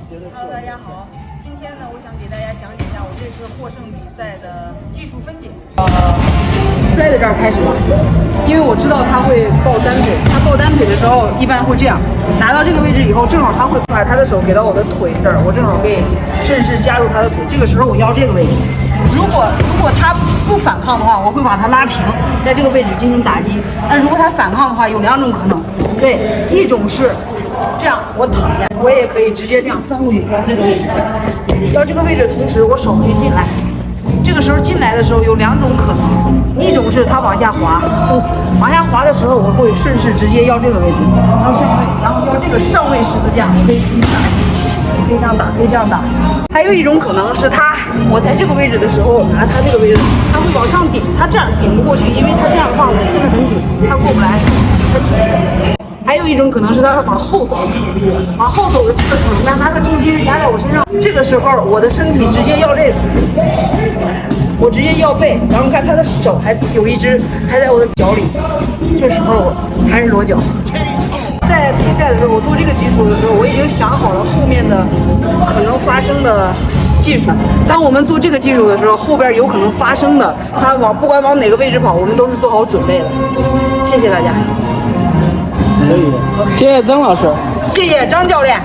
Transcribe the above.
Hello， 大家好。今天呢，我想给大家讲解一下我这次获胜比赛的技术分解。摔在这儿开始了，因为我知道他会抱单腿，他抱单腿的时候一般会这样，拿到这个位置以后，正好他会把他的手给到我的腿这儿，我正好可以顺势加入他的腿。这个时候我要这个位置。如果他不反抗的话，我会把他拉平，在这个位置进行打击。但如果他反抗的话，有两种可能，对，一种是这样，我躺下，我也可以直接这样翻过去，到这个位置，到这个位置的同时，我手可以进来。这个时候进来的时候有两种可能，一种是他往下滑，往下滑的时候我会顺势直接要这个位置，然后要这个上位十字架，可以打，可以这样打，可以这样打。还有一种可能是我在这个位置的时候拿他这个位置，他会往上顶，他这样顶不过去，因为他这样的话我贴得很紧，他过不来，他顶。还有一种可能是他往后走，往后走的这个时候，拿他的重心压在我身上，这个时候我的身体直接要这个，我直接要背，然后看他的手还有一只还在我的脚里，这时候我还是裸脚。在比赛的时候，我做这个基础的时候，我已经想好了后面的可能发生的技术。当我们做这个基础的时候，后边有可能发生的，他不管往哪个位置跑，我们都是做好准备的。谢谢大家。可以，谢谢曾老师，谢谢张教练。